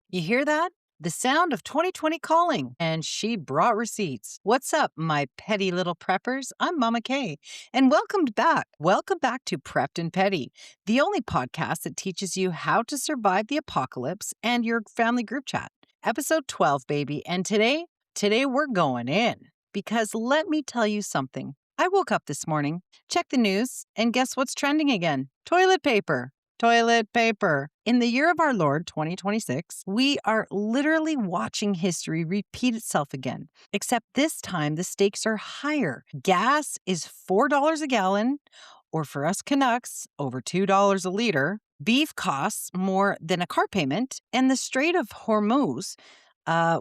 You hear that? The sound of 2020 calling, and she brought receipts. What's up, my petty little preppers? I'm Mama Kay, and welcome back. Welcome back to Prepped and Petty, the only podcast that teaches you how to survive the apocalypse and your family group chat. Episode 12, baby. And today we're going in because let me tell you something. I woke up this morning, checked the news, and guess what's trending again? Toilet paper. Toilet paper. In the year of our Lord, 2026, we are literally watching history repeat itself again. Except this time, the stakes are higher. Gas is $4 a gallon, or for us Canucks, over $2 a liter. Beef costs more than a car payment, and the Strait of Hormuz,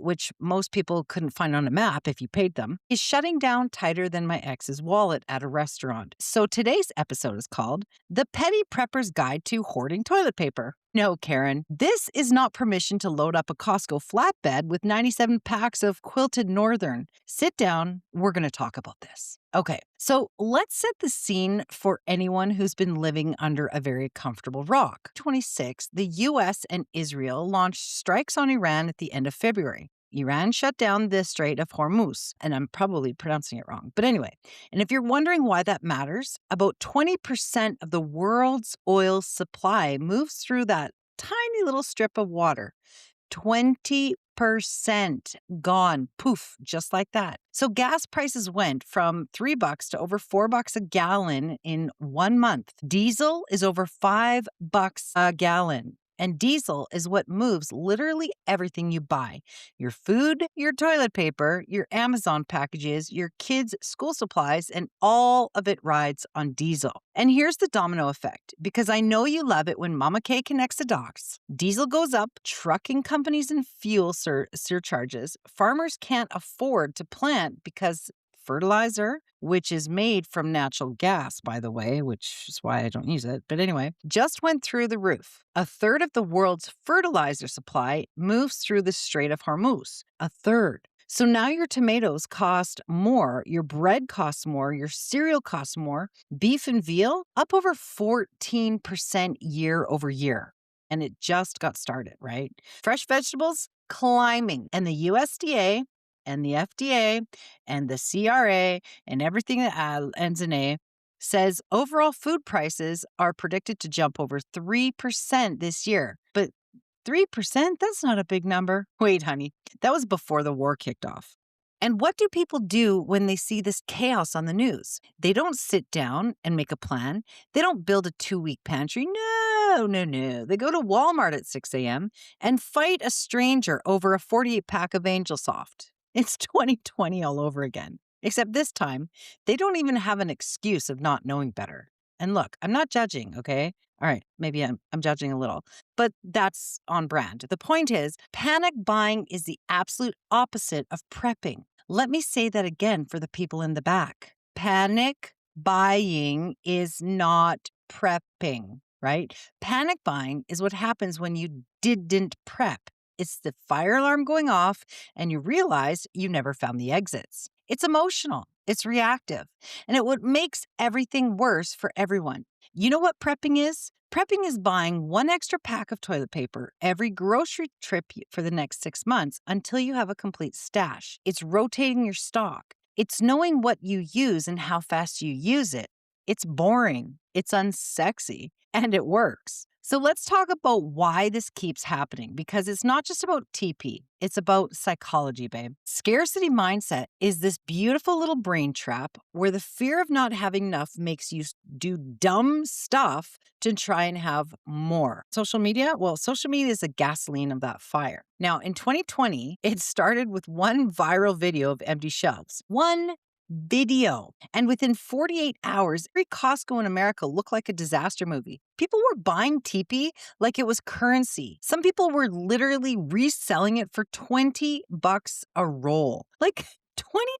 which most people couldn't find on a map if you paid them, is shutting down tighter than my ex's wallet at a restaurant. So today's episode is called The Petty Prepper's Guide to Hoarding Toilet Paper. No, Karen, this is not permission to load up a Costco flatbed with 97 packs of quilted Northern. Sit down, we're going to talk about this. Okay, so let's set the scene for anyone who's been living under a very comfortable rock. 26, the US and Israel launched strikes on Iran at the end of February. Iran shut down the Strait of Hormuz, and I'm probably pronouncing it wrong. But anyway, and if you're wondering why that matters, about 20% of the world's oil supply moves through that tiny little strip of water. 20% gone, poof, just like that. So gas prices went from $3 to over $4 a gallon in 1 month. Diesel is over $5 a gallon. And diesel is what moves literally everything you buy. Your food, your toilet paper, your Amazon packages, your kids' school supplies, and all of it rides on diesel. And here's the domino effect, because I know you love it when Mama K connects the dots. Diesel goes up, trucking companies and fuel surcharges. Farmers can't afford to plant because fertilizer, which is made from natural gas, by the way, which is why I don't use it. But anyway, just went through the roof. A third of the world's fertilizer supply moves through the Strait of Hormuz. A third. So now your tomatoes cost more, your bread costs more, your cereal costs more, beef and veal up over 14% year over year. And it just got started, right? Fresh vegetables climbing. And the USDA and the FDA and the CRA and everything that ends in A says overall food prices are predicted to jump over 3% this year. But 3%, that's not a big number. Wait, honey, that was before the war kicked off. And what do people do when they see this chaos on the news? They don't sit down and make a plan. They don't build a 2-week pantry. No. They go to Walmart at 6 a.m. and fight a stranger over a 48-pack of Angel Soft. It's 2020 all over again. Except this time, they don't even have an excuse of not knowing better. And look, I'm not judging, okay? All right, maybe I'm judging a little, but that's on brand. The point is, panic buying is the absolute opposite of prepping. Let me say that again for the people in the back. Panic buying is not prepping, right? Panic buying is what happens when you didn't prep. It's the fire alarm going off and you realize you never found the exits. It's emotional. It's reactive. And what makes everything worse for everyone. You know what prepping is? Prepping is buying 1 extra pack of toilet paper every grocery trip for the next 6 months until you have a complete stash. It's rotating your stock. It's knowing what you use and how fast you use it. It's boring. It's unsexy. And it works. So let's talk about why this keeps happening, because it's not just about TP. It's about psychology, babe. Scarcity mindset is this beautiful little brain trap where the fear of not having enough makes you do dumb stuff to try and have more. Social media? Well, social media is the gasoline of that fire. Now, in 2020, it started with one viral video of empty shelves. One video. And within 48 hours, every Costco in America looked like a disaster movie. People were buying TP like it was currency. Some people were literally reselling it for $20 a roll. Like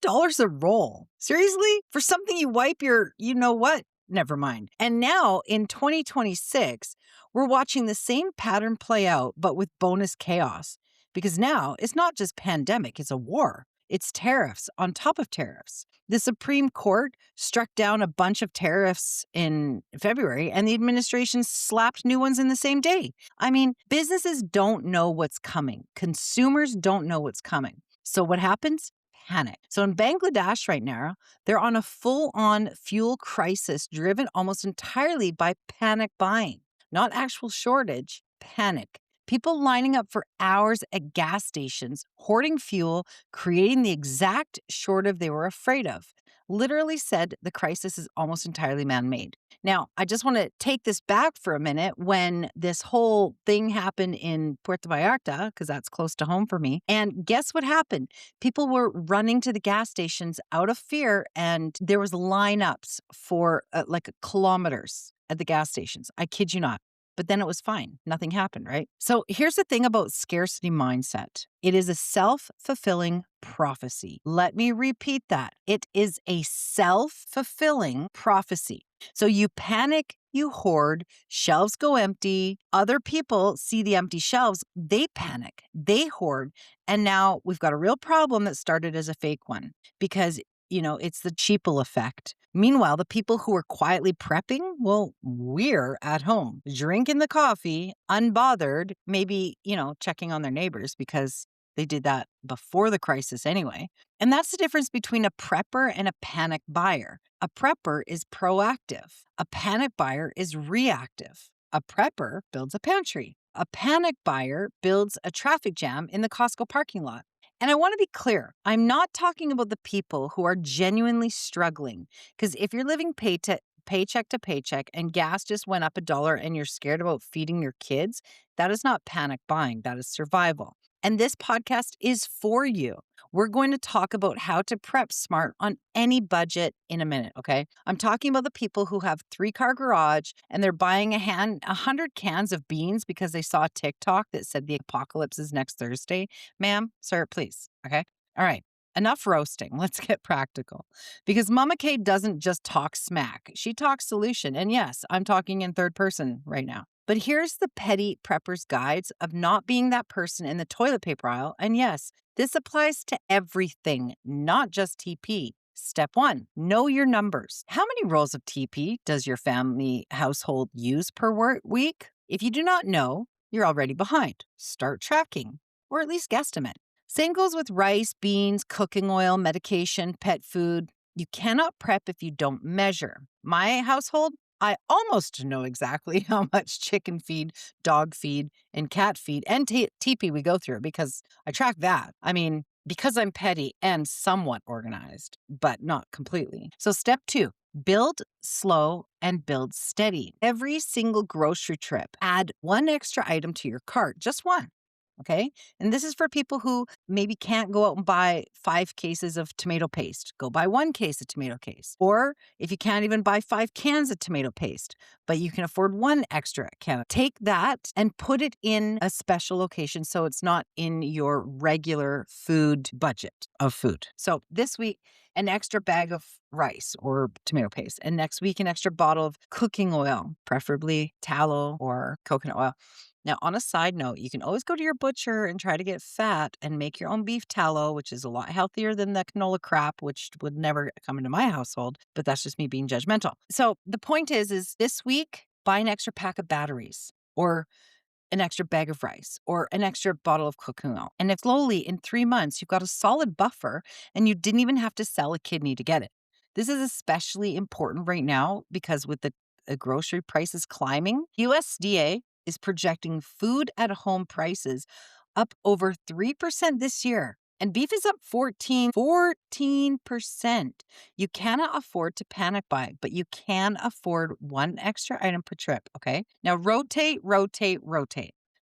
$20 a roll. Seriously? For something you wipe your, you know what? Never mind. And now in 2026, we're watching the same pattern play out, but with bonus chaos. Because now it's not just pandemic, it's a war. It's tariffs on top of tariffs. The Supreme Court struck down a bunch of tariffs in February, and the administration slapped new ones in the same day. I mean, businesses don't know what's coming. Consumers don't know what's coming. So what happens? Panic. So in Bangladesh right now, they're on a full-on fuel crisis driven almost entirely by panic buying. Not actual shortage, panic. People lining up for hours at gas stations, hoarding fuel, creating the exact shortage they were afraid of. Literally said the crisis is almost entirely man-made. Now, I just want to take this back for a minute when this whole thing happened in Puerto Vallarta, because that's close to home for me. And guess what happened? People were running to the gas stations out of fear, and there was lineups for like kilometers at the gas stations. I kid you not. But then it was fine. Nothing happened, right? So here's the thing about scarcity mindset. It is a self-fulfilling prophecy. Let me repeat that. It is a self-fulfilling prophecy. So you panic, you hoard, shelves go empty. Other people see the empty shelves. They panic, they hoard. And now we've got a real problem that started as a fake one because it's the cheaple effect. Meanwhile, the people who are quietly prepping, well, we're at home, drinking the coffee, unbothered, maybe, checking on their neighbors because they did that before the crisis anyway. And that's the difference between a prepper and a panic buyer. A prepper is proactive. A panic buyer is reactive. A prepper builds a pantry. A panic buyer builds a traffic jam in the Costco parking lot. And I want to be clear, I'm not talking about the people who are genuinely struggling. Because if you're living paycheck to paycheck and gas just went up $1 and you're scared about feeding your kids, that is not panic buying. That is survival. And this podcast is for you. We're going to talk about how to prep smart on any budget in a minute, okay? I'm talking about the people who have 3-car garage and they're buying 100 cans of beans because they saw a TikTok that said the apocalypse is next Thursday. Ma'am, sir, please, okay? All right. Enough roasting. Let's get practical. Because Mama Kay doesn't just talk smack. She talks solution. And yes, I'm talking in third person right now. But here's the petty prepper's guides of not being that person in the toilet paper aisle. And yes, this applies to everything, not just TP. Step 1, know your numbers. How many rolls of TP does your family household use per week? If you do not know, you're already behind. Start tracking, or at least guesstimate. Same goes with rice, beans, cooking oil, medication, pet food. You cannot prep if you don't measure. My household, I almost know exactly how much chicken feed, dog feed, and cat feed and TP we go through because I track that. I mean, because I'm petty and somewhat organized, but not completely. So step 2, build slow and build steady. Every single grocery trip, add 1 extra item to your cart, just 1. Okay. And this is for people who maybe can't go out and buy 5 cases of tomato paste. Go buy 1 case of tomato paste. Or if you can't even buy 5 cans of tomato paste, but you can afford 1 extra can, take that and put it in a special location so it's not in your regular food budget of food. So this week, an extra bag of rice or tomato paste. And next week, an extra bottle of cooking oil, preferably tallow or coconut oil. Now, on a side note, you can always go to your butcher and try to get fat and make your own beef tallow, which is a lot healthier than the canola crap, which would never come into my household. But that's just me being judgmental. So the point is this week, buy an extra pack of batteries or an extra bag of rice or an extra bottle of cooking oil. And if slowly in 3 months, you've got a solid buffer and you didn't even have to sell a kidney to get it. This is especially important right now because with the grocery prices climbing, USDA is projecting food at home prices up over 3% this year. And beef is up 14%. You cannot afford to panic buy, but you can afford 1 extra item per trip, okay? Now rotate.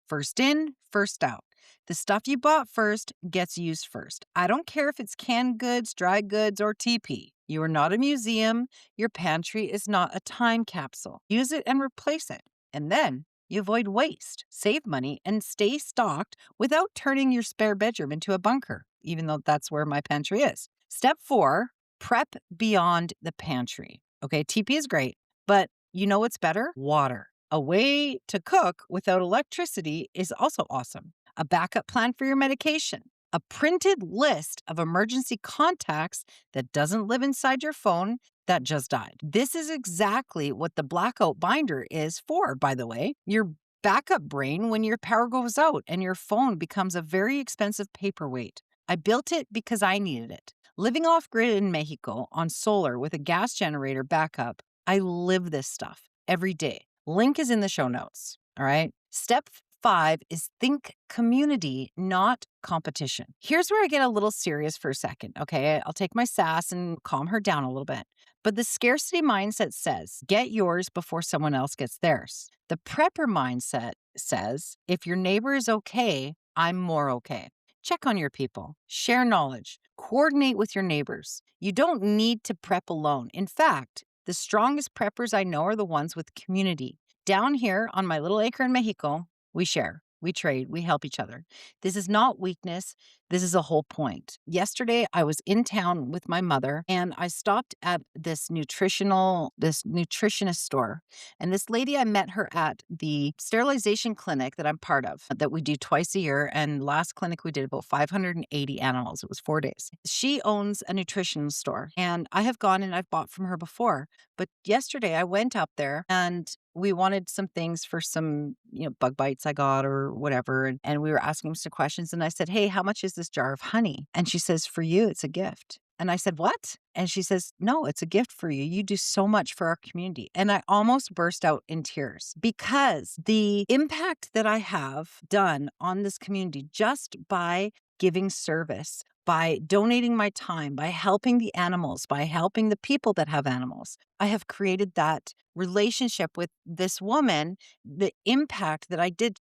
First in, first out. The stuff you bought first gets used first. I don't care if it's canned goods, dry goods, or TP. You are not a museum. Your pantry is not a time capsule. Use it and replace it. And then you avoid waste, save money, and stay stocked without turning your spare bedroom into a bunker, even though that's where my pantry is. Step 4, prep beyond the pantry. Okay, TP is great, but you know what's better? Water. A way to cook without electricity is also awesome. A backup plan for your medication. a printed list of emergency contacts that doesn't live inside your phone that just died. This is exactly what the blackout binder is for, by the way. Your backup brain when your power goes out and your phone becomes a very expensive paperweight. I built it because I needed it. Living off grid in Mexico on solar with a gas generator backup, I live this stuff every day. Link is in the show notes. All right. Step 5 is think community, not competition. Here's where I get a little serious for a second. Okay. I'll take my sass and calm her down a little bit. But the scarcity mindset says, get yours before someone else gets theirs. The prepper mindset says, if your neighbor is okay, I'm more okay. Check on your people, share knowledge, coordinate with your neighbors. You don't need to prep alone. In fact, the strongest preppers I know are the ones with community. Down here on my little acre in Mexico, we share, we trade, we help each other. This is not weakness. This is a whole point. Yesterday, I was in town with my mother and I stopped at this nutritionist store. And this lady, I met her at the sterilization clinic that I'm part of, that we do twice a year. And last clinic, we did about 580 animals. It was 4 days. She owns a nutrition store and I have gone and I've bought from her before. But yesterday I went up there and we wanted some things for some, bug bites I got or whatever. And we were asking some questions. And I said, hey, how much is this jar of honey? And she says, for you, it's a gift. And I said, what? And she says, no, it's a gift for you. You do so much for our community. And I almost burst out in tears because the impact that I have done on this community just by giving service, by donating my time, by helping the animals, by helping the people that have animals, I have created that relationship with this woman, the impact that I did.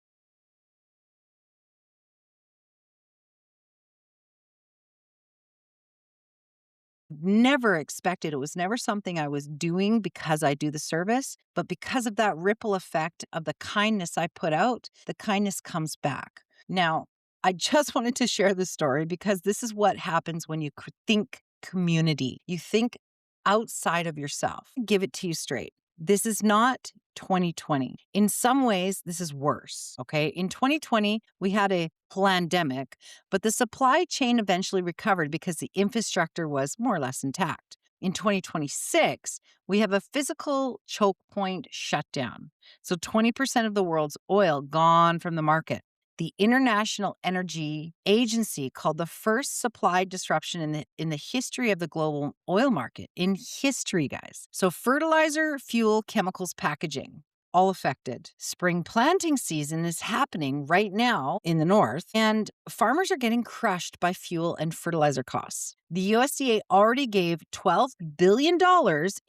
Never expected. It was never something I was doing because I do the service, but because of that ripple effect of the kindness I put out, the kindness comes back. Now, I just wanted to share this story because this is what happens when you think community. You think outside of yourself. Give it to you straight. This is not 2020. In some ways, this is worse. Okay. In 2020, we had a pandemic, but the supply chain eventually recovered because the infrastructure was more or less intact. In 2026, we have a physical choke point shutdown. So 20% of the world's oil gone from the market. The International Energy Agency called the first supply disruption in the history of the global oil market. In history, guys. So fertilizer, fuel, chemicals, packaging, all affected. Spring planting season is happening right now in the north, and farmers are getting crushed by fuel and fertilizer costs. The USDA already gave $12 billion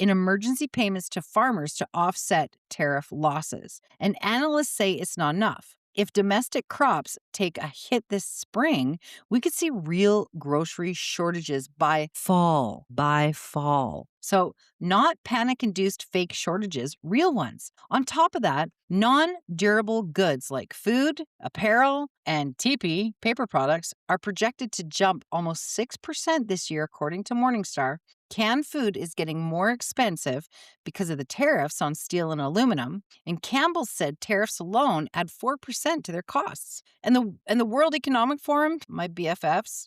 in emergency payments to farmers to offset tariff losses. And analysts say it's not enough. If domestic crops take a hit this spring, we could see real grocery shortages by fall. So not panic-induced fake shortages, real ones. On top of that, non-durable goods like food, apparel, and TP, paper products, are projected to jump almost 6% this year, according to Morningstar. Canned food is getting more expensive because of the tariffs on steel and aluminum, and Campbell said tariffs alone add 4% to their costs. And the World Economic Forum, my BFFs,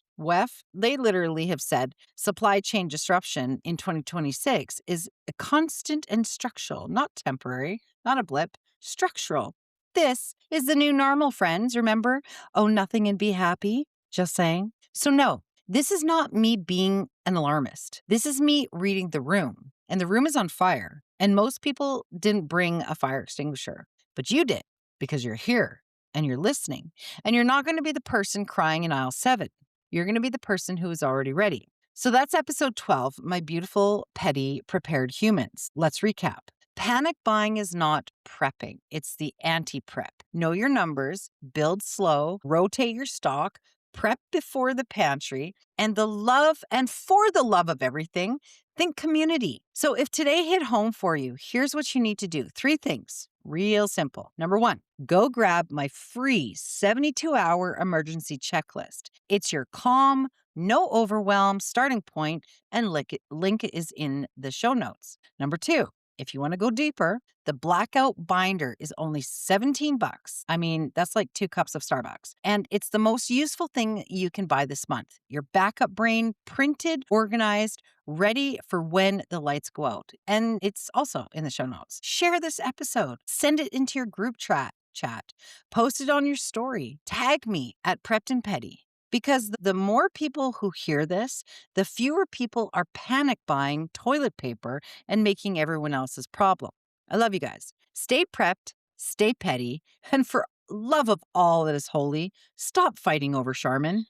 they literally have said supply chain disruption in 2026 is a constant and structural, not temporary, not a blip, structural. This is the new normal, friends. Remember? Oh, nothing and be happy. Just saying. So no. This is not me being an alarmist. This is me reading the room. And the room is on fire. And most people didn't bring a fire extinguisher. But you did because you're here and you're listening. And you're not going to be the person crying in aisle 7. You're going to be the person who is already ready. So that's episode 12, my beautiful, petty, prepared humans. Let's recap. Panic buying is not prepping. It's the anti-prep. Know your numbers, build slow, rotate your stock, prep before the pantry, and for the love of everything, think community. So if today hit home for you, here's what you need to do. 3 things. Real simple. Number 1, go grab my free 72-hour emergency checklist. It's your calm, no overwhelm starting point, and link is in the show notes. Number 2, If you want to go deeper, the blackout binder is only 17 bucks. I mean, that's like 2 cups of Starbucks. And it's the most useful thing you can buy this month. Your backup brain, printed, organized, ready for when the lights go out. And it's also in the show notes. Share this episode. Send it into your group chat. Post it on your story. Tag me at Prepped and Petty. Because the more people who hear this, the fewer people are panic buying toilet paper and making everyone else's problem. I love you guys. Stay prepped, stay petty, and for love of all that is holy, stop fighting over Charmin.